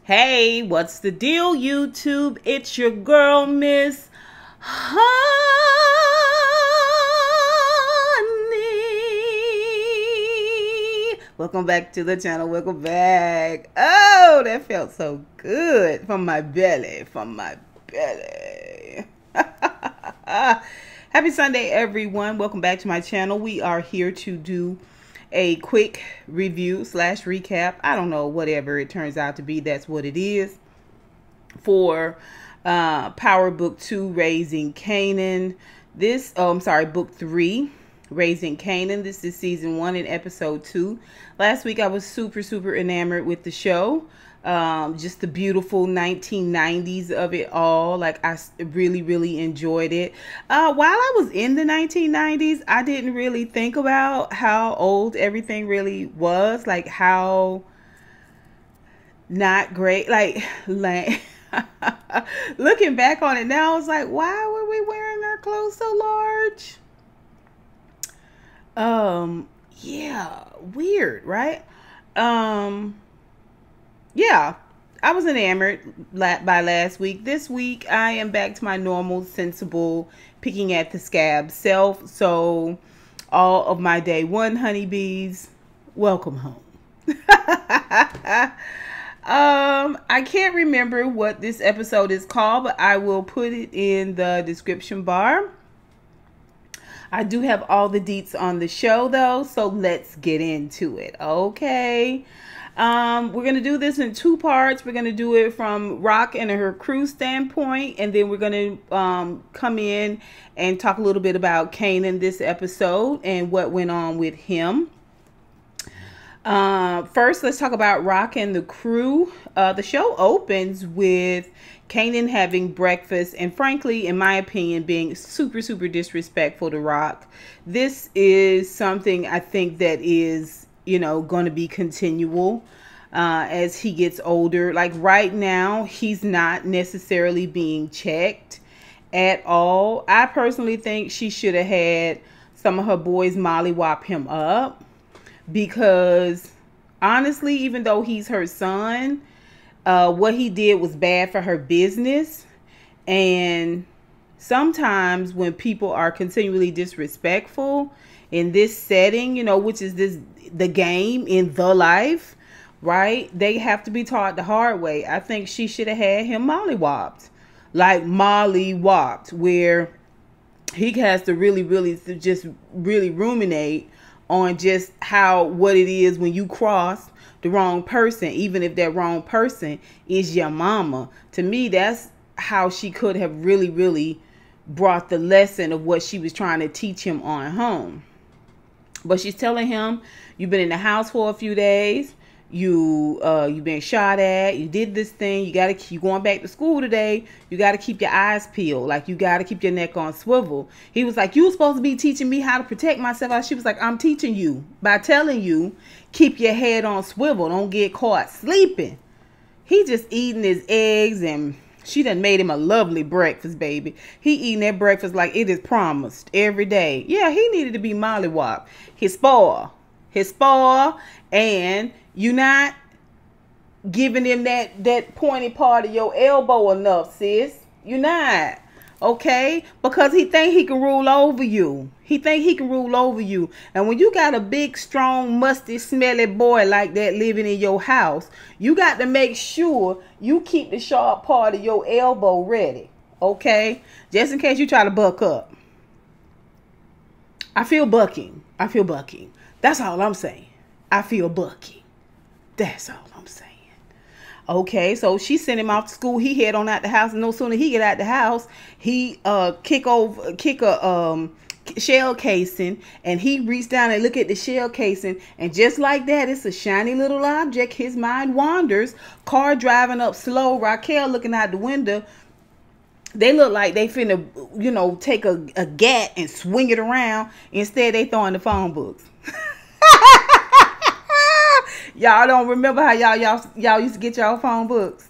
Hey, what's the deal, YouTube? It's your girl, Miss Honey. Welcome back to the channel. Welcome back. Oh, that felt so good from my belly. Happy Sunday, everyone. Welcome back to my channel. We are here to do a quick review slash recap. I don't know, whatever it turns out to be, that's what it is, for Power Book 2, Raising Kanan. Book 3, Raising Kanan. This is season 1 and episode 2. Last week I was super enamored with the show. Just the beautiful 1990s of it all. Like, I really enjoyed it. While I was in the 1990s, I didn't really think about how old everything really was. Like, how not great. Like looking back on it now, I was like, why were we wearing our clothes so large? Yeah, weird, right? Yeah, I was enamored by last week. This week, I am back to my normal, sensible, picking at the scab self. So, all of my day one honeybees, welcome home. I can't remember what this episode is called, but I will put it in the description bar. I do have all the deets on the show, though, so let's get into it, okay? We're going to do this in 2 parts. We're going to do it from Rock and her crew standpoint, and then we're going to come in and talk a little bit about Kanan this episode and what went on with him. First, let's talk about Rock and the crew. The show opens with Kanan having breakfast and, frankly, in my opinion, being super disrespectful to Rock. This is something I think that is, you know, going to be continual as he gets older. Like, right now, he's not necessarily being checked at all. I personally think she should have had some of her boys mollywop him up, because honestly, even though he's her son, what he did was bad for her business. And sometimes when people are continually disrespectful in this setting, you know, which is the game in the life, right? They have to be taught the hard way. I think she should have had him mollywopped, like mollywopped, where he has to really ruminate on just what it is when you cross the wrong person, even if that wrong person is your mama. To me, that's how she could have really brought the lesson of what she was trying to teach him on home. But she's telling him, you've been in the house for a few days. You've been shot at. You did this thing. You going back to school today. You got to keep your eyes peeled. Like, you got to keep your neck on swivel. He was like, you were supposed to be teaching me how to protect myself. She was like, I'm teaching you by telling you, keep your head on swivel. Don't get caught sleeping. He just eating his eggs, and she done made him a lovely breakfast, baby. He eating that breakfast like it is promised every day. Yeah, he needed to be mollywopped. His spoil, and you not giving him that pointy part of your elbow enough, sis. You not, okay? Because he think he can rule over you. And when you got a big, strong, musty, smelly boy like that living in your house, you got to make sure you keep the sharp part of your elbow ready, okay? Just in case you try to buck up. I feel bucking. That's all I'm saying. I feel bucking. That's all I'm saying. Okay, so she sent him off to school. He head on out the house, and no sooner he get out the house, he kick a shell casing, and he reached down and look at the shell casing, and just like that, it's a shiny little object. His mind wanders. Car driving up slow. Raquel looking out the window. They look like they finna, you know, take a gat and swing it around. Instead, they throwing the phone books. Y'all don't remember how y'all used to get y'all phone books?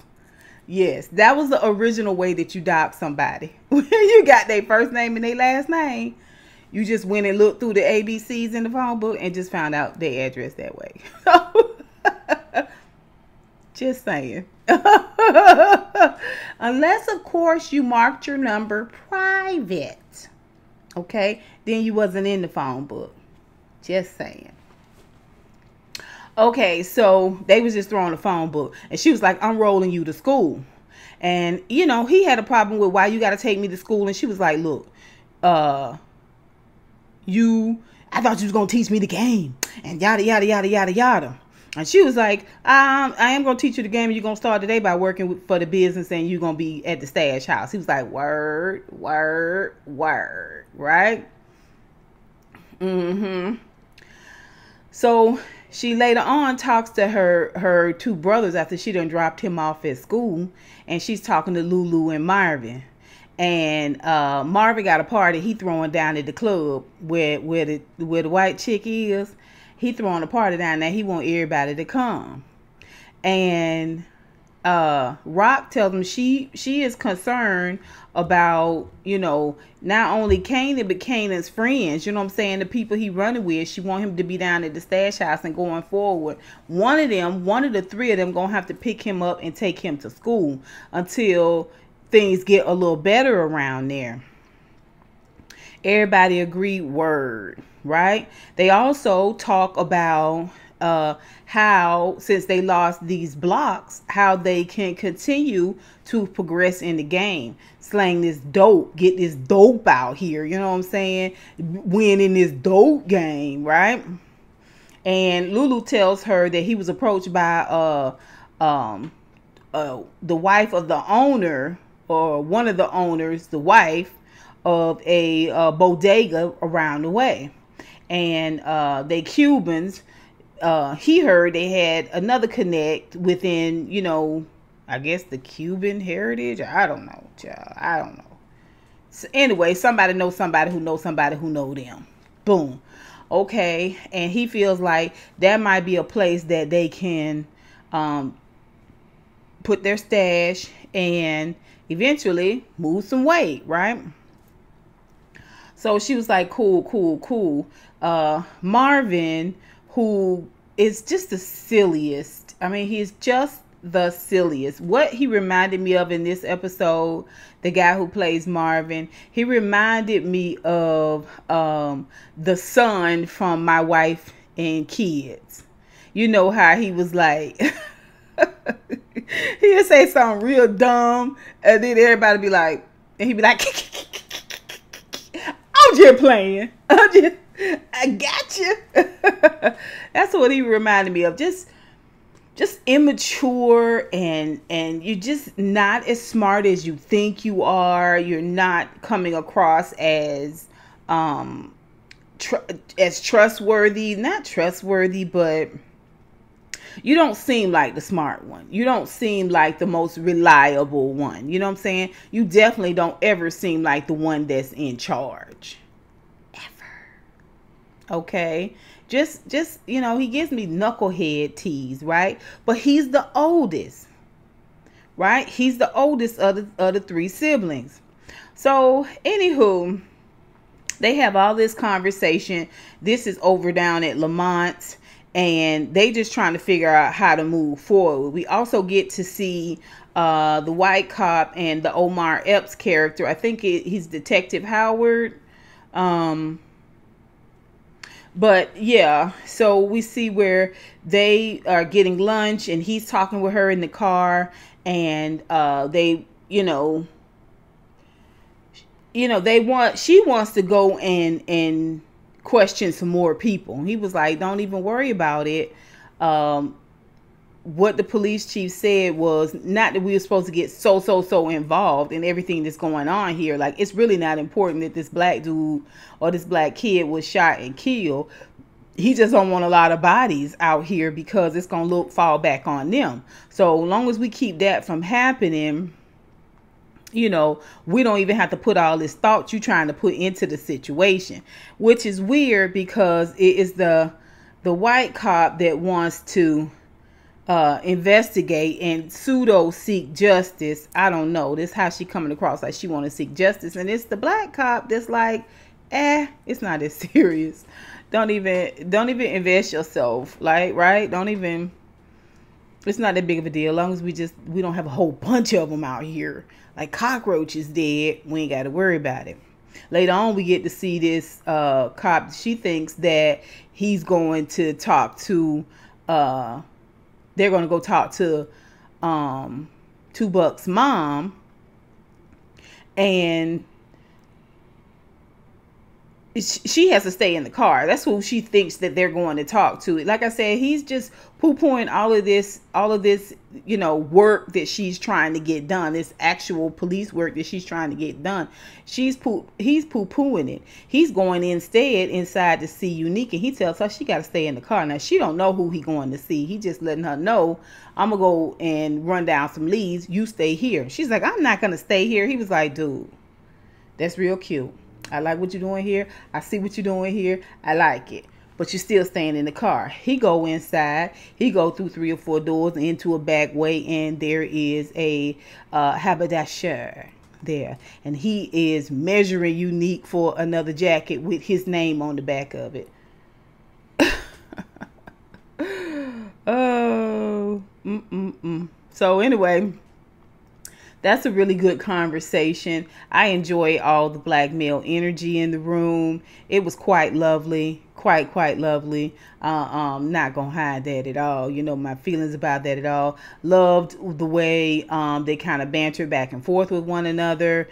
Yes, that was the original way that you doxed somebody. When you got their first name and their last name, you just went and looked through the ABCs in the phone book and just found out their address that way. Just saying. Unless, of course, you marked your number private. Okay? Then you wasn't in the phone book. Just saying. Okay, so they was just throwing the phone book. And she was like, I'm rolling you to school. And, you know, he had a problem with why you got to take me to school. And she was like, look, I thought you was going to teach me the game. And yada, yada, yada, yada, yada. And she was like, I am going to teach you the game. And you're going to start today by working for the business. And you're going to be at the stash house. He was like, word, word, word. Right? Mm-hmm. So she later on talks to her two brothers after she done dropped him off at school. And she's talking to Lulu and Marvin. And Marvin got a party he throwing down at the club where the white chick is. He throwing a party down there. He want everybody to come. And Rock tells him she is concerned about, you know, not only Kanan, but Kanan's friends. You know what I'm saying? The people he running with. She want him to be down at the stash house and going forward. One of the three of them gonna have to pick him up and take him to school until things get a little better around there. Everybody agreed, word, right? They also talk about how, since they lost these blocks, how they can continue to progress in the game. Slang this dope, get this dope out here, you know what I'm saying? Win in this dope game, right? And Lulu tells her that he was approached by the wife of the owner, or one of the owners, the wife of a bodega around the way. And they Cubans. He heard they had another connect within, you know, I guess the Cuban heritage. I don't know, child. I don't know. So anyway, somebody knows somebody who knows somebody who know them. Boom. Okay. And he feels like that might be a place that they can put their stash and eventually move some weight, right? So she was like, cool, cool, cool. Marvin, who is just the silliest. I mean, he's just the silliest. What he reminded me of in this episode, the guy who plays Marvin, he reminded me of the son from My Wife and Kids. You know how he was like, he'd say something real dumb, and then everybody be like, and he'd be like, I'm just playing. I got you. That's what he reminded me of. Just immature, and you're just not as smart as you think you are. You're not coming across as trustworthy. Not trustworthy, but you don't seem like the smart one. You don't seem like the most reliable one. You know what I'm saying? You definitely don't ever seem like the one that's in charge. Okay, just you know, he gives me knucklehead tease, right? But he's the oldest, right? He's the oldest of the three siblings. So anywho, they have all this conversation. This is over down at Lamont, and they just trying to figure out how to move forward. We also get to see the white cop and the Omar Epps character. I think he's Detective Howard. But yeah, so we see where they are getting lunch, and he's talking with her in the car, and they, she wants to go and question some more people. He was like, don't even worry about it. What the police chief said was not that we were supposed to get so involved in everything that's going on here. Like, it's really not important that this black dude or this black kid was shot and killed. He just don't want a lot of bodies out here because it's going to fall back on them. So long as we keep that from happening, we don't even have to put all this thought you're trying to put into the situation, which is weird because it is the white cop that wants to investigate and pseudo seek justice. I don't know. This is how she coming across, like she want to seek justice, and it's the black cop that's like, it's not as serious. Don't even invest yourself, like, right? Don't even It's not that big of a deal. As long as we don't have a whole bunch of them out here. Like cockroaches dead, we ain't got to worry about it. Later on, we get to see this cop. She thinks that he's going to talk to, they're going to go talk to Two Buck's mom. And she has to stay in the car. That's who she thinks that they're going to talk to. Like I said, he's just poo-pooing all of this, work that she's trying to get done. This actual police work that she's trying to get done. He's poo-pooing it. He's going instead inside to see Unique, and he tells her she got to stay in the car. Now, she don't know who he going to see. He just letting her know, I'm going to go and run down some leads. You stay here. She's like, I'm not going to stay here. He was like, dude, that's real cute. I like what you're doing here. I see what you're doing here. I like it. But you're still staying in the car. He go inside. He go through 3 or 4 doors into a back way. And there is a haberdasher there. And he is measuring Unique for another jacket with his name on the back of it. Oh. So anyway, that's a really good conversation. I enjoy all the black male energy in the room. It was quite lovely. Quite lovely. Not gonna hide that at all. My feelings about that at all. Loved the way they kind of banter back and forth with one another.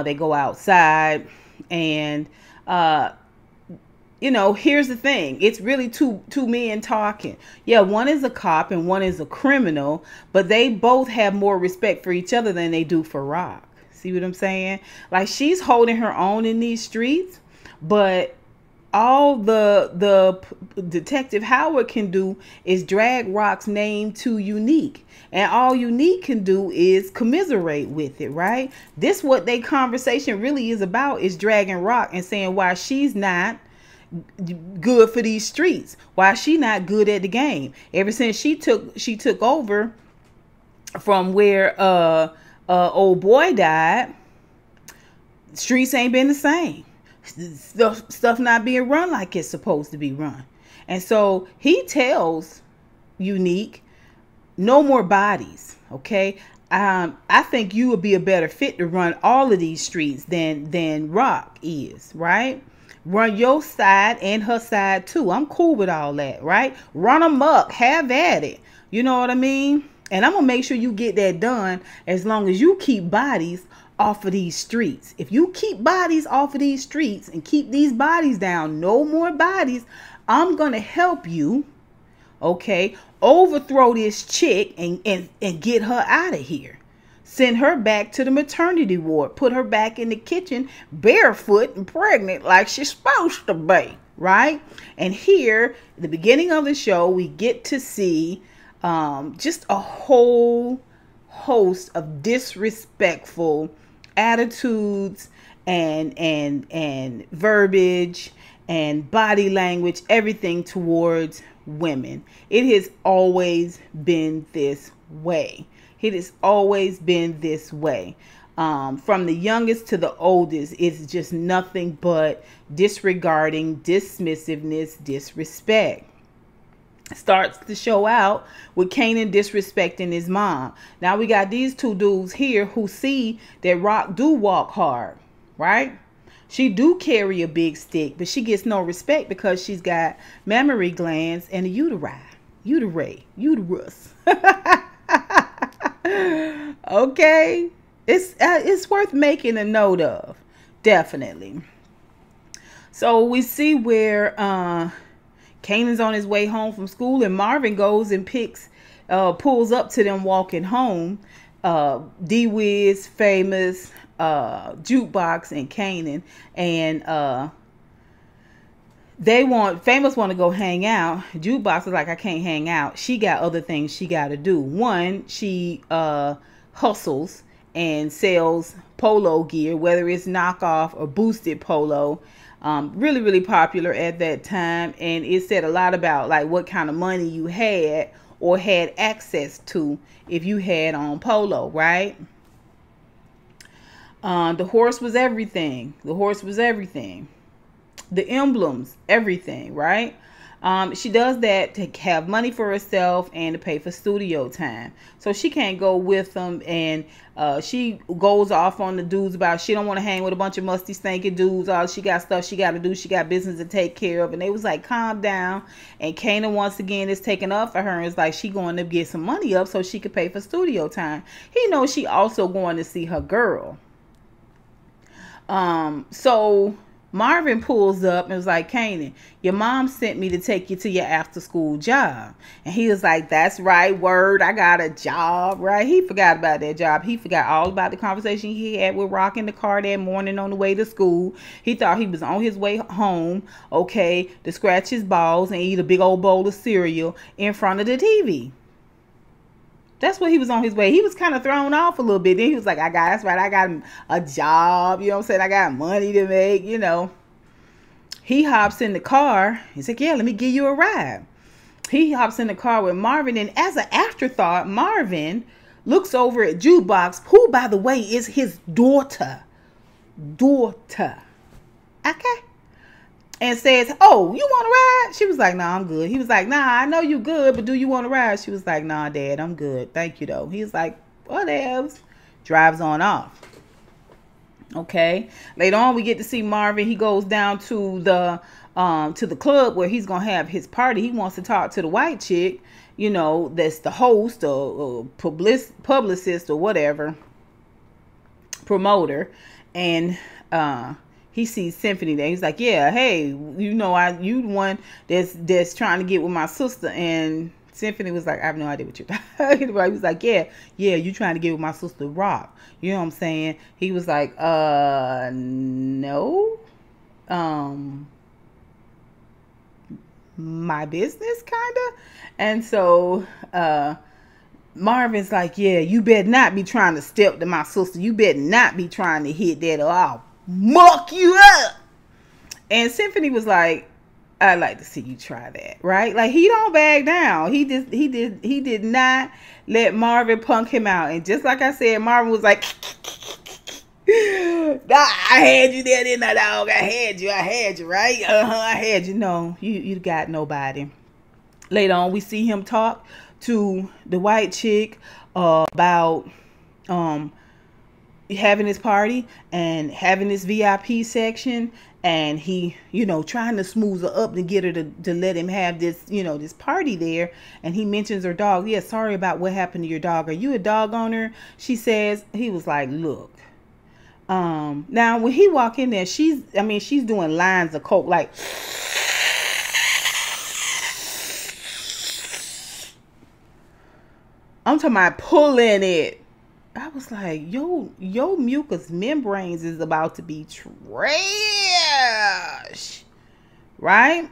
They go outside and here's the thing. It's really two men talking. Yeah, one is a cop and one is a criminal, but they both have more respect for each other than they do for Rock. See what I'm saying? Like, she's holding her own in these streets, but all the Detective Howard can do is drag Rock's name to Unique. And all Unique can do is commiserate with it, right? This what their conversation really is about, is dragging Rock and saying why she's not good for these streets, why she not good at the game. Ever since she took over from where old boy died, streets ain't been the same. Stuff not being run like it's supposed to be run. And so he tells Unique, no more bodies, okay? I think you would be a better fit to run all of these streets than Rock is, right? Run your side and her side too. I'm cool with all that, right? Run amok, have at it. You know what I mean? And I'm gonna make sure you get that done as long as you keep bodies off of these streets. If you keep bodies off of these streets and keep these bodies down, no more bodies, I'm gonna help you, okay, overthrow this chick and get her out of here. Send her back to the maternity ward. Put her back in the kitchen barefoot and pregnant like she's supposed to be, right? And here, at the beginning of the show, we get to see just a whole host of disrespectful attitudes and verbiage and body language, everything towards women. It has always been this way. It has always been this way. From the youngest to the oldest, it's just nothing but disregarding, dismissiveness, disrespect. Starts the show out with Kanan disrespecting his mom. Now we got these two dudes here who see that Rock do walk hard, right? She do carry a big stick, but she gets no respect because she's got mammary glands and a uterus. Okay, it's worth making a note of, definitely. So we see where Kanan's on his way home from school, and Marvin goes and pulls up to them walking home. D-Wiz, Famous, Jukebox, and Kanan, and Famous want to go hang out. Jukebox is like, I can't hang out. She got other things she got to do. One, she hustles and sells polo gear, whether it's knockoff or boosted polo. Really, really popular at that time. And it said a lot about like what kind of money you had or had access to if you had on polo, right? The horse was everything. The emblems, everything, right? She does that to have money for herself and to pay for studio time. So she can't go with them, and she goes off on the dudes about she don't want to hang with a bunch of musty, stinky dudes. All she got stuff she got to do. She got business to take care of. And they was like, calm down. And Kanan once again is taking up for her. And it's like she going to get some money up so she could pay for studio time. He knows she also going to see her girl. So Marvin pulls up and was like, Kanan, your mom sent me to take you to your after school job. And he was like, that's right, word, I got a job, right? He forgot about that job. He forgot all about the conversation he had with Rock in the car that morning on the way to school. He thought he was on his way home, okay, to scratch his balls and eat a big old bowl of cereal in front of the TV. That's what he was on his way. He was kind of thrown off a little bit. Then he was like, that's right, I got a job. You know what I'm saying? I got money to make, you know. He hops in the car. He's like, yeah, let me give you a ride. He hops in the car with Marvin. And as an afterthought, Marvin looks over at Jukebox, who, by the way, is his daughter. Okay? And says, oh, you want to ride? She was like, nah, I'm good. He was like, nah, I know you good, but do you want to ride? She was like, nah, Dad, I'm good. Thank you, though. He's like, whatever. Drives on off. Okay. Later on, we get to see Marvin. He goes down to the club where he's going to have his party. He wants to talk to the white chick, you know, that's the host or publicist or whatever, promoter. And, he sees Symphony there. He's like, yeah, hey, you know, you the one that's trying to get with my sister. And Symphony was like, I have no idea what you're talking about. He was like, yeah, you trying to get with my sister Rock. You know what I'm saying? He was like, no. My business, kinda. And so Marvin's like, yeah, you better not be trying to step to my sister. You better not be trying to hit that, or I'll muck you up. And Symphony was like, I'd like to see you try that, right? Like, he don't back down. He did not let Marvin punk him out. And just like I said, Marvin was like, nah, I had you there, didn't I, dog? I had you, right? I had you. No, you got nobody. Later on, we see him talk to the white chick about having his party and having this VIP section, and he, you know, trying to smooth her up and get her to let him have this, you know, this party there. And he mentions her dog. Yeah, sorry about what happened to your dog. Are you a dog owner? She says. He was like, look, now when he walk in there, she's doing lines of coke, like, I'm talking about pulling it. I was like, yo, mucous membranes is about to be trash, right?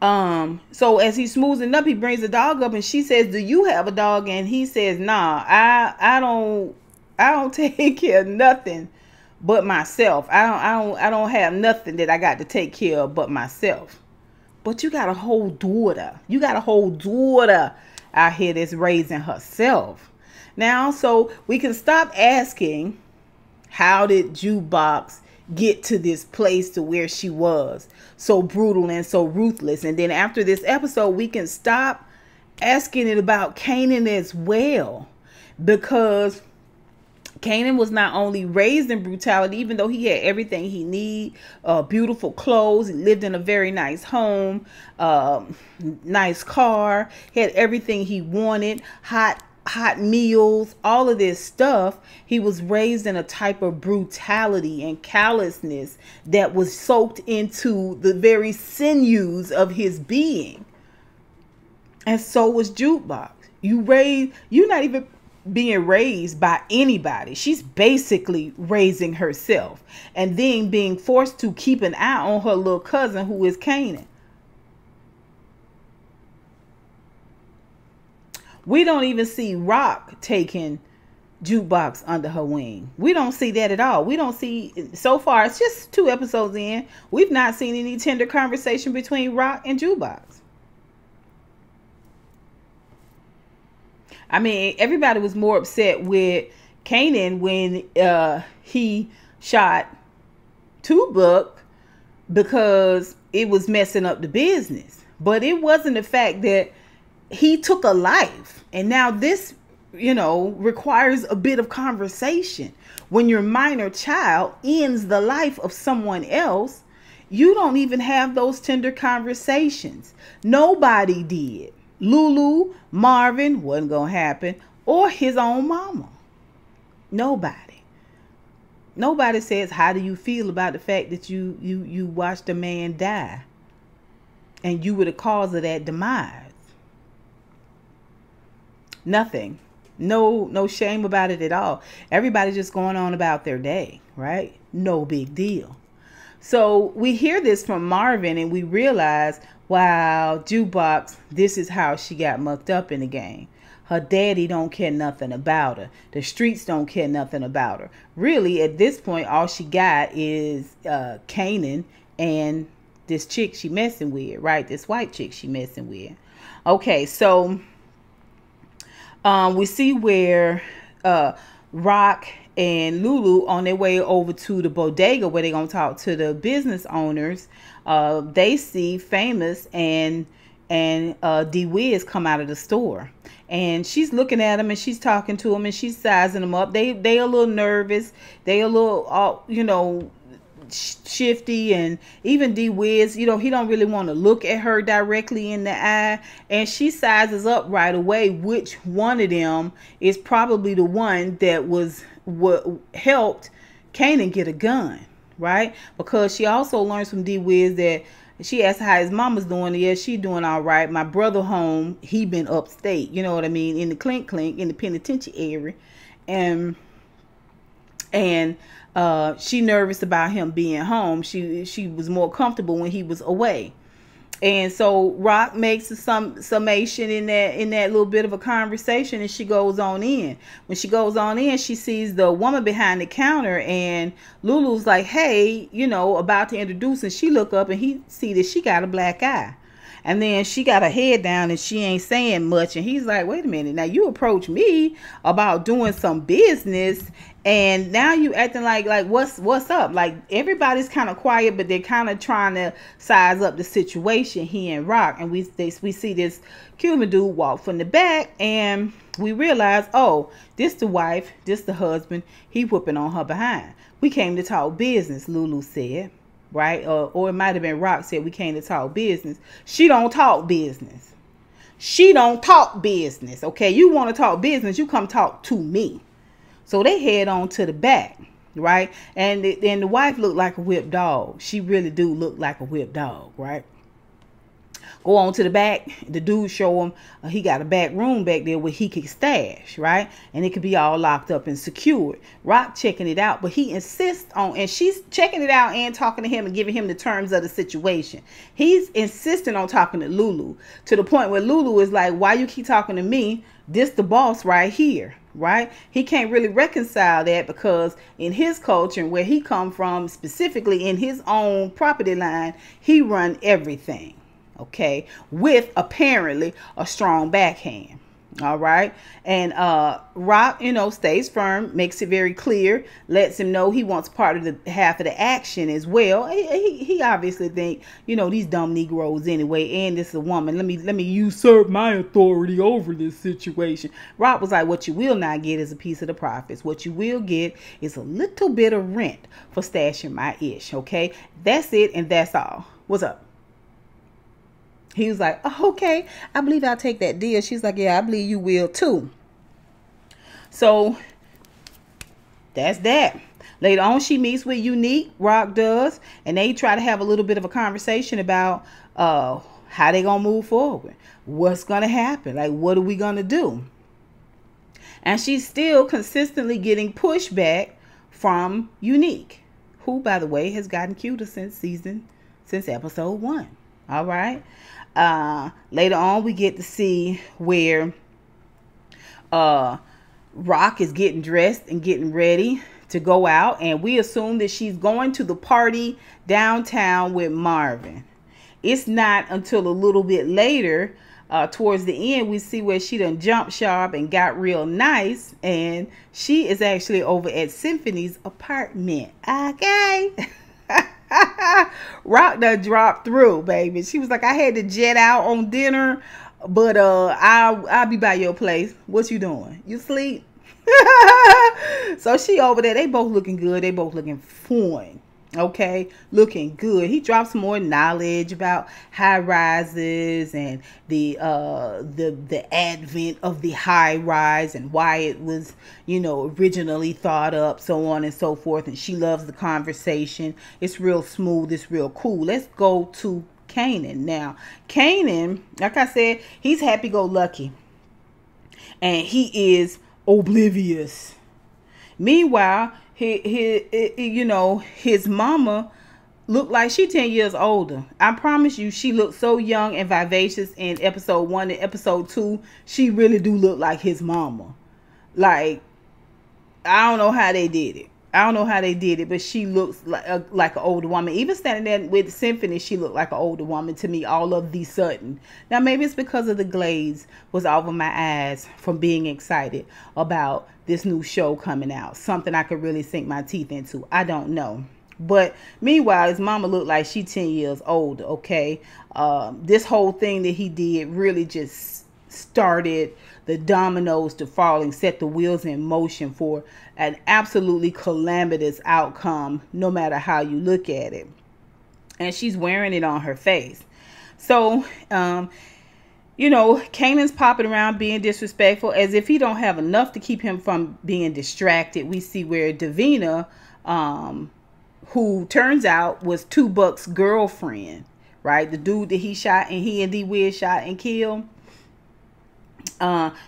So as he's smoothing up, he brings the dog up, and she says, do you have a dog? And he says, nah, I don't take care of nothing but myself. I don't have nothing that I got to take care of but myself. But you got a whole daughter. You got a whole daughter out here that's raising herself. Now, so we can stop asking, how did Jukebox get to this place to where she was so brutal and so ruthless? And then after this episode, we can stop asking it about Kanan as well, because Kanan was not only raised in brutality, even though he had everything he need, beautiful clothes, he lived in a very nice home, nice car, he had everything he wanted, hot meals, all of this stuff. He was raised in a type of brutality and callousness that was soaked into the very sinews of his being. And so was Jukebox. You're not even being raised by anybody. She's basically raising herself and then being forced to keep an eye on her little cousin, who is Kanan. We don't even see Rock taking Jukebox under her wing. We don't see that at all. We don't see, so far, it's just 2 episodes in, we've not seen any tender conversation between Rock and Jukebox. I mean, everybody was more upset with Kanan when he shot Tupac because it was messing up the business. But it wasn't the fact that he took a life. And now this, requires a bit of conversation. When your minor child ends the life of someone else, you don't even have those tender conversations. Nobody did. Lulu, Marvin, wasn't going to happen, or his own mama. Nobody. Nobody says, how do you feel about the fact that you watched a man die and you were the cause of that demise? Nothing. No shame about it at all. Everybody just going on about their day, right? No big deal. So we hear this from Marvin and we realize, wow, Jukebox, this is how she got mucked up in the game. Her daddy don't care nothing about her. The streets don't care nothing about her. Really, at this point, all she got is Kanan and this chick she messing with, right? This white chick she messing with. Okay, so we see where Rock and Lulu on their way over to the bodega where they're going to talk to the business owners. They see Famous and D Wiz come out of the store. And she's looking at him and she's talking to him and she's sizing them up. They a little nervous. They a little, shifty. And even D Wiz, he don't really want to look at her directly in the eye. And she sizes up right away which one of them is probably the one that was what helped Kanan get a gun, right? Because she also learns from D Wiz that she asked how his mama's doing. Yeah, she doing all right. My brother home, he been upstate, you know what I mean, in the clink in the penitentiary, and she nervous about him being home. She was more comfortable when he was away. And so Rock makes some summation in that little bit of a conversation, and she goes on in. When she goes on in, she sees the woman behind the counter, and Lulu's like, hey, about to introduce, and she look up and he see that she got a black eye. And then she got her head down and she ain't saying much. And he's like, wait a minute. Now you approach me about doing some business and now you acting like what's up? Like everybody's kind of quiet, but they're kind of trying to size up the situation, he and Rock. And we see this Cuban dude walk from the back and we realize, oh, this the wife, this the husband. He whooping on her behind. We came to talk business, Lulu said. Right? Or it might have been Rock said we came to talk business. She don't talk business. She don't talk business. Okay, you want to talk business, you come talk to me. So they head on to the back, right? And the wife looked like a whipped dog. She really do look like a whipped dog, right? Go on to the back. The dude show him he got a back room back there where he could stash, right? And it could be all locked up and secured. Rock checking it out, but he insists on, and she's checking it out and talking to him and giving him the terms of the situation. He's insisting on talking to Lulu to the point where Lulu is like, why you keep talking to me? This the boss right here, right? He can't really reconcile that because in his culture and where he come from, specifically in his own property line, he run everything. Okay, with apparently a strong backhand. All right. And Rock, stays firm, makes it very clear, lets him know he wants part of the half of the action as well. He obviously think, these dumb Negroes anyway, and this is a woman. Let me usurp my authority over this situation. Rock was like, what you will not get is a piece of the profits. What you will get is a little bit of rent for stashing my ish. Okay, that's it, and that's all. What's up? He was like, oh, okay, I believe I'll take that deal. She's like, yeah, I believe you will too. So that's that. Later on, she meets with Unique, Rock does, and they try to have a little bit of a conversation about how they gonna move forward. What's gonna happen? Like, what are we gonna do? And she's still consistently getting pushback from Unique, who, by the way, has gotten cuter since episode 1. All right. Later on, we get to see where Rock is getting dressed and getting ready to go out. And we assume that she's going to the party downtown with Marvin. It's not until a little bit later, towards the end, we see where she done jumped sharp and got real nice. And she is actually over at Symphony's apartment. Okay. Rock done dropped through, baby. She was like, I had to jet out on dinner, but I'll be by your place. What you doing? You sleep? So she over there. They both looking good. They both looking fine. Okay, looking good. He dropped some more knowledge about high rises and the advent of the high rise and why it was, you know, originally thought up, so on and so forth. And she loves the conversation. It's real smooth. It's real cool. Let's go to Kanan now. Kanan, like I said, he's happy-go-lucky, and he is oblivious. Meanwhile, his mama looked like she 10 years older. I promise you, she looked so young and vivacious in episode 1 and episode 2. She really do look like his mama. Like, I don't know how they did it. But she looks like an older woman. Even standing there with Symphony, she looked like an older woman to me all of the sudden. Now, maybe it's because of the glaze was over my eyes from being excited about this new show coming out. Something I could really sink my teeth into. I don't know. But meanwhile, his mama looked like she 10 years older, okay? This whole thing that he did really just started the dominoes to fall and set the wheels in motion for an absolutely calamitous outcome, no matter how you look at it. And she's wearing it on her face. So, Kanan's popping around being disrespectful as if he don't have enough to keep him from being distracted. We see where Davina, who turns out was Tubuck's girlfriend, right? The dude that he shot and he and D-Wiz shot and killed.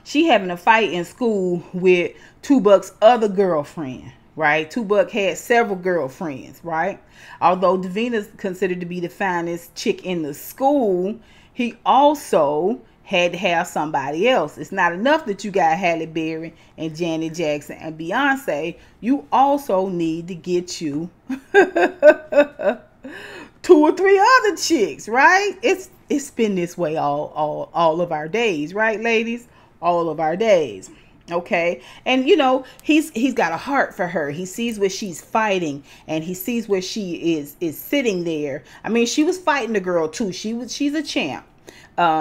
She having a fight in school with Tubuck's other girlfriend, right? Tubuck had several girlfriends, right? Although Davina's considered to be the finest chick in the school, he also had to have somebody else. It's not enough that you got Halle Berry and Janet Jackson and Beyonce. You also need to get you 2 or 3 other chicks, right? It's been this way all of our days, right, ladies? All of our days. Okay. And he's got a heart for her. He sees where she's fighting and he sees where she is sitting there. I mean, she was fighting the girl too. She's a champ.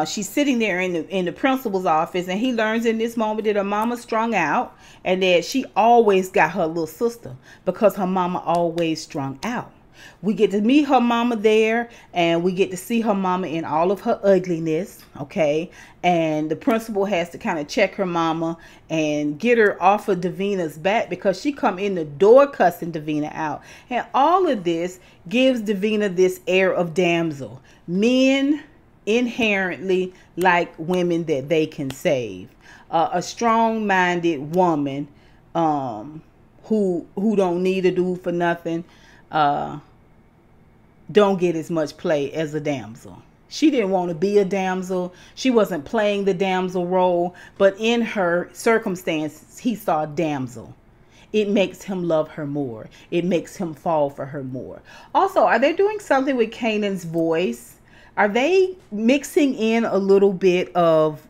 She's sitting there in the principal's office, and he learns in this moment that her mama's strung out and that she always got her little sister because her mama always strung out. We get to meet her mama there, and we get to see her mama in all of her ugliness, okay? And the principal has to kind of check her mama and get her off of Davina's back because she come in the door cussing Davina out. And all of this gives Davina this air of damsel. Men inherently like women that they can save. A strong-minded woman who don't need a dude for nothing, don't get as much play as a damsel. She didn't want to be a damsel. She wasn't playing the damsel role, but in her circumstances, he saw damsel. It makes him love her more. It makes him fall for her more. Also, are they doing something with Kanan's voice? Are they mixing in a little bit of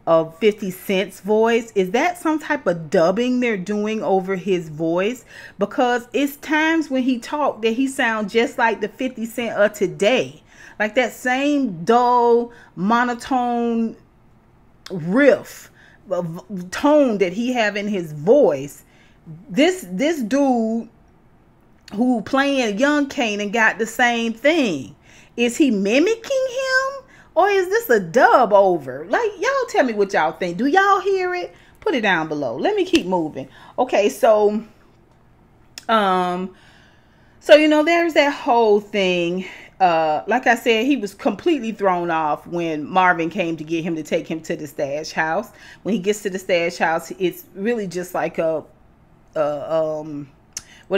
50 Cent's voice? Is that some type of dubbing they're doing over his voice? Because it's times when he talked that he sounds just like the 50 Cent of today. Like that same dull, monotone riff, tone that he have in his voice. This dude who playing young Kanan got the same thing. Is he mimicking him? Or is this a dub over? Like, y'all tell me what y'all think. Do y'all hear it? Put it down below. Let me keep moving. Okay, so there's that whole thing. Like I said, he was completely thrown off when Marvin came to get him to take him to the stash house. When he gets to the stash house, it's really just like what do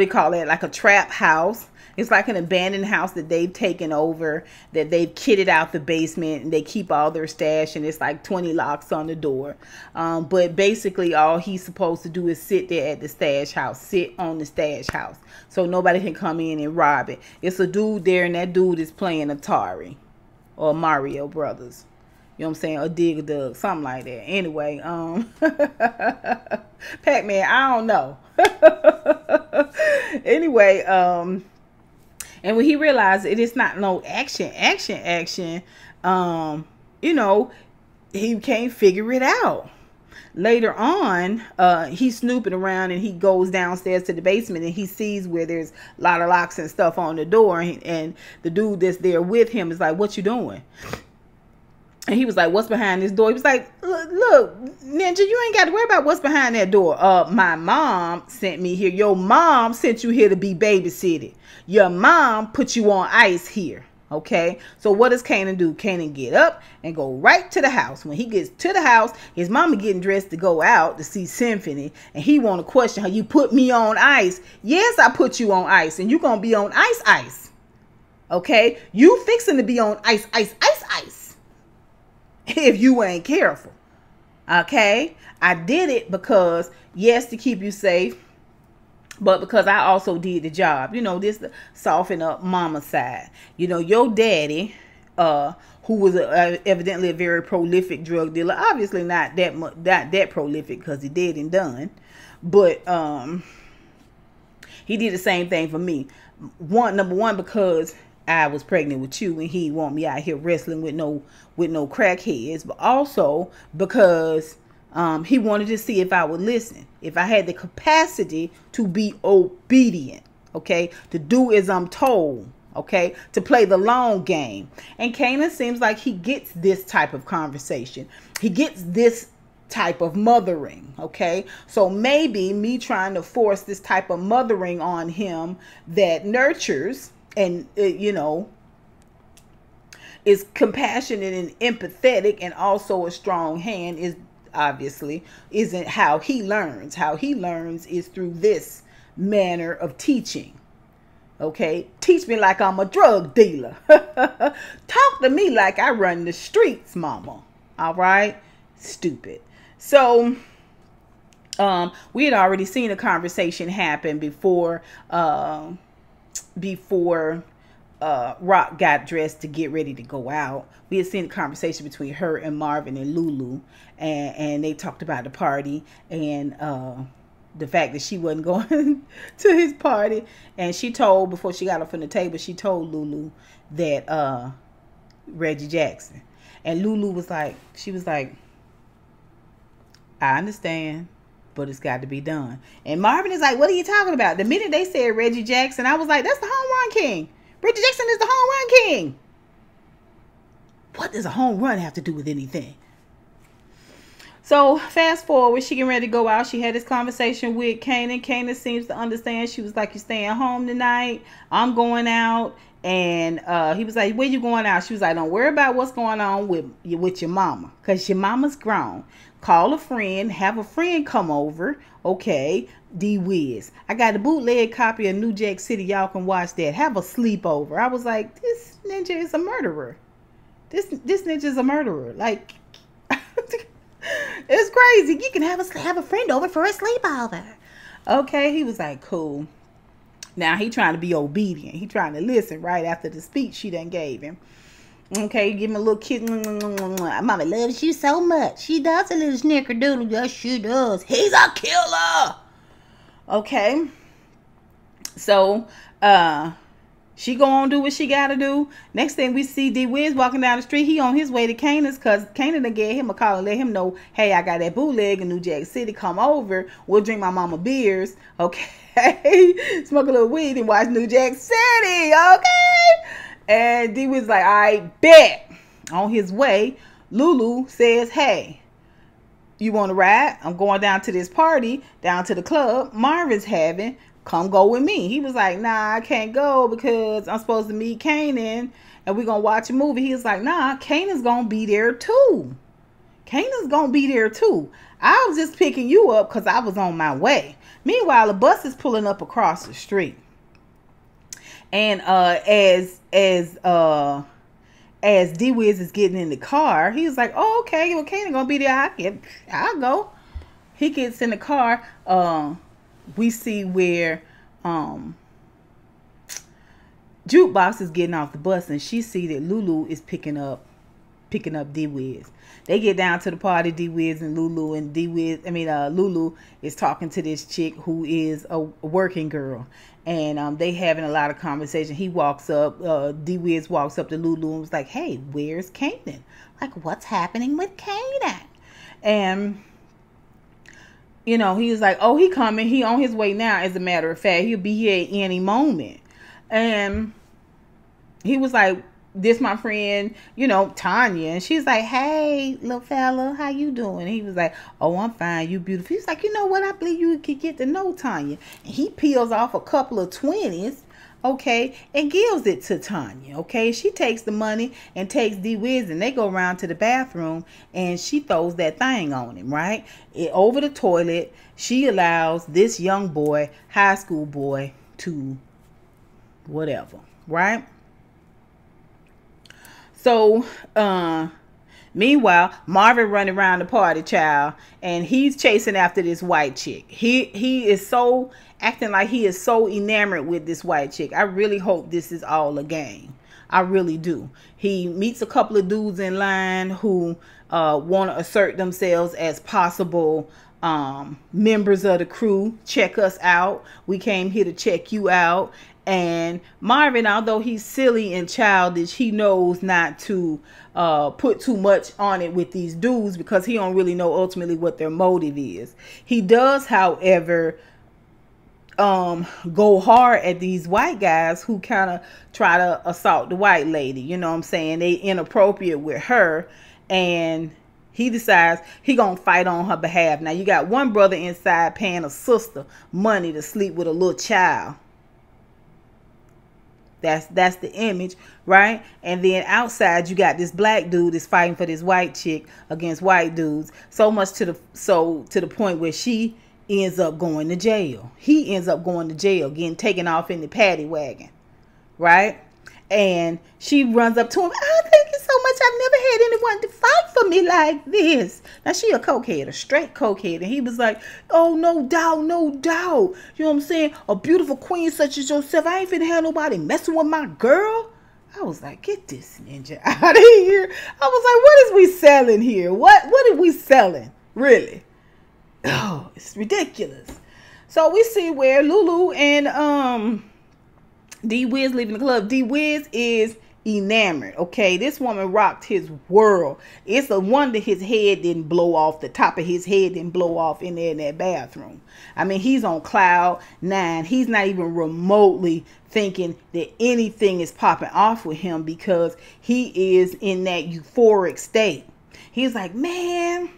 you call it? Like a trap house. It's like an abandoned house that they've taken over, that they've kitted out the basement, and they keep all their stash, and it's like 20 locks on the door. But basically all he's supposed to do is sit there at the stash house, sit on the stash house, so nobody can come in and rob it. It's a dude there, and that dude is playing Atari or Mario Brothers. You know what I'm saying? Or Dig a Dug, something like that. Anyway, Pac-Man, I don't know. Anyway, And when he realized it is not no action, you know, he can't figure it out. Later on, he's snooping around and he goes downstairs to the basement and he sees where there's a lot of locks and stuff on the door. And the dude that's there with him is like, what you doing? And he was like, what's behind this door? He was like, look, Ninja, you ain't got to worry about what's behind that door. My mom sent me here. Your mom sent you here to be babysitted. Your mom put you on ice here. Okay, so what does Kanan do? Kanan get up and go right to the house. When he gets to the house, his mama getting dressed to go out to see Symphony, and he want to question her. You put me on ice. Yes, I put you on ice, and you gonna be on ice. Okay, you fixing to be on ice. If you ain't careful. Okay, I did it because, yes, to keep you safe, but because I also did the job. You know, this to soften up mama's side. You know, your daddy, who was evidently a very prolific drug dealer, obviously not that prolific because he dead and done, but he did the same thing for me. Number one, because I was pregnant with you and he want me out here wrestling with no crackheads, but also because he wanted to see if I would listen, if I had the capacity to be obedient, okay, to do as I'm told, okay, to play the long game. And Kanan seems like he gets this type of conversation. He gets this type of mothering, okay? So maybe me trying to force this type of mothering on him that nurtures and, you know, is compassionate and empathetic and also a strong hand is obviously isn't how he learns. How he learns is through this manner of teaching. Okay, teach me like I'm a drug dealer. Talk to me like I run the streets, mama. All right, stupid. So we had already seen a conversation happen before Rock got dressed to get ready to go out. We had seen a conversation between her and Marvin and Lulu, and they talked about the party and the fact that she wasn't going to his party. And she told, before she got up from the table, she told Lulu that Reggie Jackson. And Lulu was like, I understand, but it's got to be done. And Marvin is like, what are you talking about? The minute they said Reggie Jackson, I was like, that's the home run king. Reggie Jackson is the home run king. What does a home run have to do with anything? So fast forward, she getting ready to go out. She had this conversation with Kanan. Kanan seems to understand. She was like, you staying home tonight? I'm going out. And he was like, where you going out? She was like, don't worry about what's going on with your mama, because your mama's grown. Call a friend, have a friend come over. Okay, D-Wiz. I got a bootleg copy of New Jack City. Y'all can watch that. Have a sleepover. I was like, this ninja is a murderer. This ninja is a murderer. Like, it's crazy. You can have a friend over for a sleepover. Okay, he was like, cool. Now he trying to be obedient. He trying to listen right after the speech she done gave him. Okay, give him a little kiss. Mama loves you so much. She does a little snickerdoodle. Yes, she does. He's a killer. Okay. So, she gonna do what she gotta do. Next thing we see D-Wiz walking down the street. He on his way to Kanan's because Kanan done gave him a call and let him know, hey, I got that bootleg in New Jack City. Come over. We'll drink my mama beers. Okay. Smoke a little weed and watch New Jack City. Okay. And D-Wiz like, I bet. On his way, Lulu says, hey, you want to ride? I'm going down to this party, down to the club Marvin's having. Come go with me. He was like, nah, I can't go because I'm supposed to meet Kanan and we're going to watch a movie. He was like, nah, Kanan's going to be there too. Kanan's going to be there too. I was just picking you up because I was on my way. Meanwhile, the bus is pulling up across the street. And as D-Wiz is getting in the car, he was like, oh, okay, well, Kanan going to be there. I'll go. He gets in the car. We see where Jukebox is getting off the bus and she see that Lulu is picking up picking up D-Wiz. They get down to the party, D-Wiz and Lulu, and Lulu is talking to this chick who is a working girl. And they having a lot of conversation. He walks up, D-Wiz walks up to Lulu and was like, hey, where's Kanan? Like, what's happening with Kanan? And, you know, he was like, oh, he coming. He on his way now, as a matter of fact. He'll be here at any moment. And he was like, this my friend, you know, Tanya. And she's like, hey, little fella, how you doing? And he was like, oh, I'm fine. You beautiful. He's like, you know what? I believe you could get to know Tanya. And he peels off a couple of 20s, okay, and gives it to Tanya, okay? She takes the money and takes D-Wiz, and they go around to the bathroom, and she throws that thing on him, right? Over the toilet, she allows this young boy, high school boy, to whatever, right? So, meanwhile, Marvin running around the party, child, and he's chasing after this white chick. He is so acting like he is so enamored with this white chick. I really hope this is all a game. I really do. He meets a couple of dudes in line who want to assert themselves as possible members of the crew. Check us out. We came here to check you out. And Marvin, although he's silly and childish, he knows not to put too much on it with these dudes because he don't really know ultimately what their motive is. He does, however, go hard at these white guys who kind of try to assault the white lady. You know what I'm saying? They inappropriate with her, and he decides he gonna fight on her behalf. Now you got one brother inside paying a sister money to sleep with a little child. That's the image, right? And then outside you got this black dude that's fighting for this white chick against white dudes. So much to the point where she ends up going to jail. He ends up going to jail, getting taken off in the paddy wagon, right? And she runs up to him. Oh, thank you so much. I've never had anyone to fight for me like this. Now, she a cokehead, a straight cokehead. And he was like, oh, no doubt, no doubt. You know what I'm saying? A beautiful queen such as yourself. I ain't finna have nobody messing with my girl. I was like, get this ninja out of here. I was like, what is we selling here? What are we selling? Really? Oh, it's ridiculous. So we see where Lulu and D-Wiz leaving the club. D-Wiz is enamored, okay? This woman rocked his world. It's a wonder his head didn't blow off. The top of his head didn't blow off in there in that bathroom. I mean, he's on cloud 9. He's not even remotely thinking that anything is popping off with him because he is in that euphoric state. He's like, man...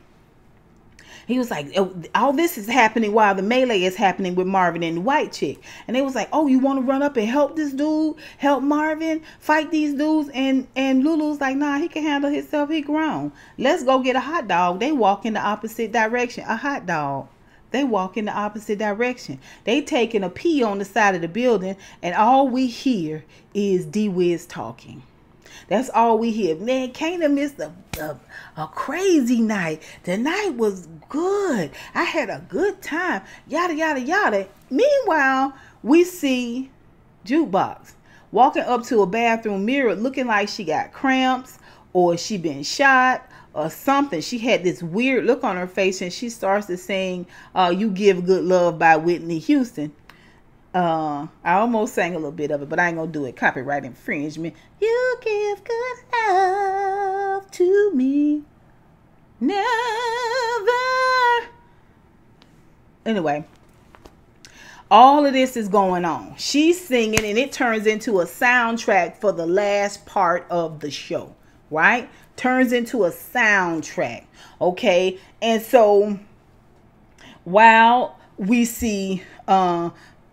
He was like, all this is happening while the melee is happening with Marvin and the white chick. And they was like, oh, you want to run up and help this dude? Help Marvin fight these dudes? And Lulu's like, nah, he can handle himself. He grown. Let's go get a hot dog. They walk in the opposite direction. A hot dog. They walk in the opposite direction. They taking a pee on the side of the building. And all we hear is D-Wiz talking. That's all we hear. Man, Kanan missed a crazy night. The night was good. I had a good time. Yada, yada, yada. Meanwhile, we see Jukebox walking up to a bathroom mirror looking like she got cramps or she been shot or something. She had this weird look on her face and she starts to sing You Give Good Love by Whitney Houston. I almost sang a little bit of it, but I ain't gonna do it. Copyright infringement. You give good love to me. Never. Anyway, all of this is going on. She's singing and it turns into a soundtrack for the last part of the show, right? Turns into a soundtrack. Okay. And so while we see,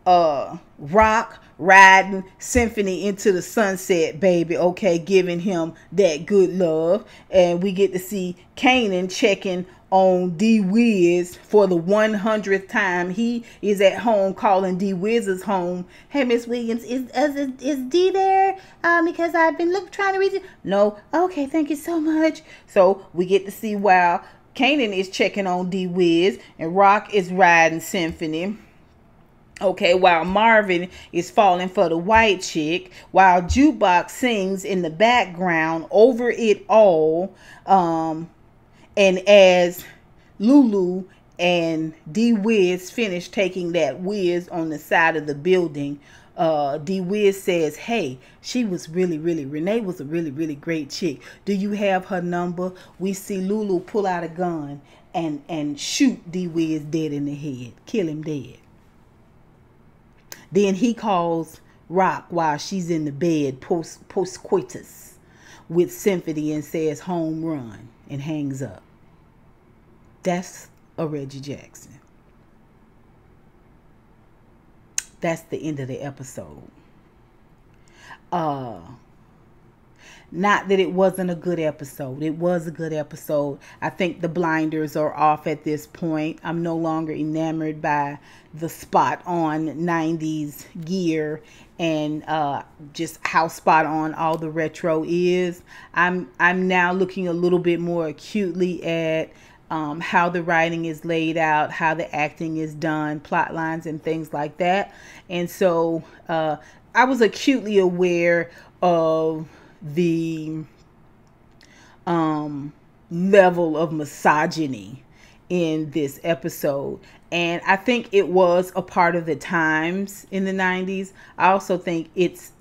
Rock riding Symphony into the sunset, baby, okay, giving him that good love, and we get to see Kanan checking on D-Wiz for the 100th time. He is at home calling D-Wiz's home. Hey, Miss Williams, is D there? Because I've been trying to reach it. No, okay, thank you so much. So we get to see while Kanan is checking on D-Wiz and Rock is riding Symphony. Okay, while Marvin is falling for the white chick, while Jukebox sings in the background over it all, and as Lulu and D Wiz finish taking that whiz on the side of the building, D Wiz says, "Hey, Renee was a really, really great chick. Do you have her number?" We see Lulu pull out a gun and shoot D Wiz dead in the head, kill him dead. Then he calls Rock while she's in the bed post coitus with Symphony and says home run and hangs up. That's a Reggie Jackson. That's the end of the episode. Not that it wasn't a good episode. It was a good episode. I think the blinders are off at this point. I'm no longer enamored by the spot on 90s gear and just how spot on all the retro is. I'm now looking a little bit more acutely at how the writing is laid out, how the acting is done, plot lines and things like that. And so I was acutely aware of the level of misogyny in this episode, and I think it was a part of the times in the 90s. I also think it's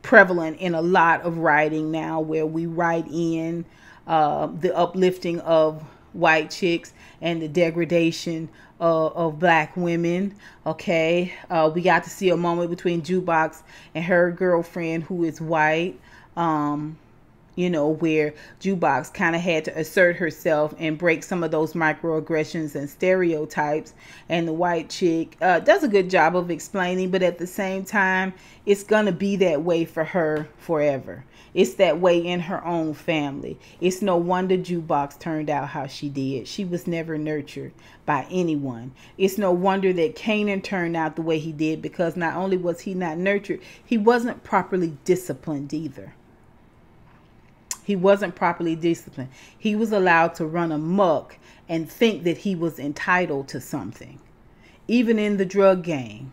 prevalent in a lot of writing now, where we write in the uplifting of white chicks and the degradation of black women. Okay, we got to see a moment between Jukebox and her girlfriend who is white, where Jukebox kind of had to assert herself and break some of those microaggressions and stereotypes, and the white chick does a good job of explaining, but at the same time it's gonna be that way for her forever. It's that way in her own family. It's no wonder Jukebox turned out how she did. She was never nurtured by anyone. It's no wonder that Kanan turned out the way he did, because not only was he not nurtured, he wasn't properly disciplined either. He wasn't properly disciplined. He was allowed to run amok and think that he was entitled to something. Even in the drug game,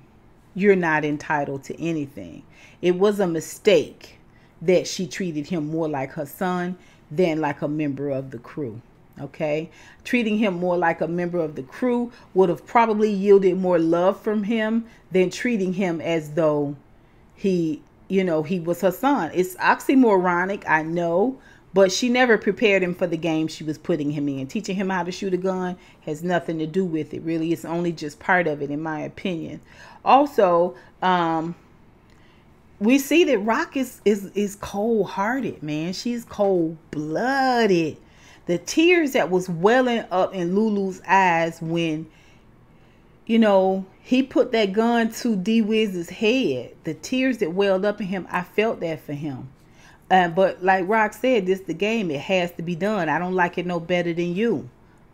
you're not entitled to anything. It was a mistake that she treated him more like her son than like a member of the crew. Okay, treating him more like a member of the crew would have probably yielded more love from him than treating him as though he was her son. It's oxymoronic, I know, but she never prepared him for the game she was putting him in. Teaching him how to shoot a gun has nothing to do with it, really. It's only just part of it, in my opinion. Also, we see that Rock is cold-hearted, man. She's cold-blooded. The tears that was welling up in Lulu's eyes when, he put that gun to D Wiz's head. The tears that welled up in him, I felt that for him. But like Rock said, this the game. It has to be done. I don't like it no better than you.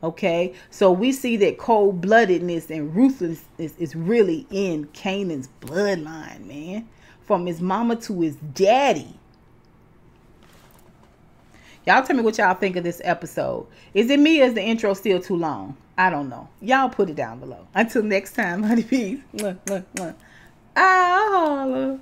Okay, so we see that cold-bloodedness and ruthlessness is really in Kanan's bloodline, man. From his mama to his daddy. Y'all tell me what y'all think of this episode. Is it me or is the intro still too long? I don't know. Y'all put it down below. Until next time, honeybees. I'll holla.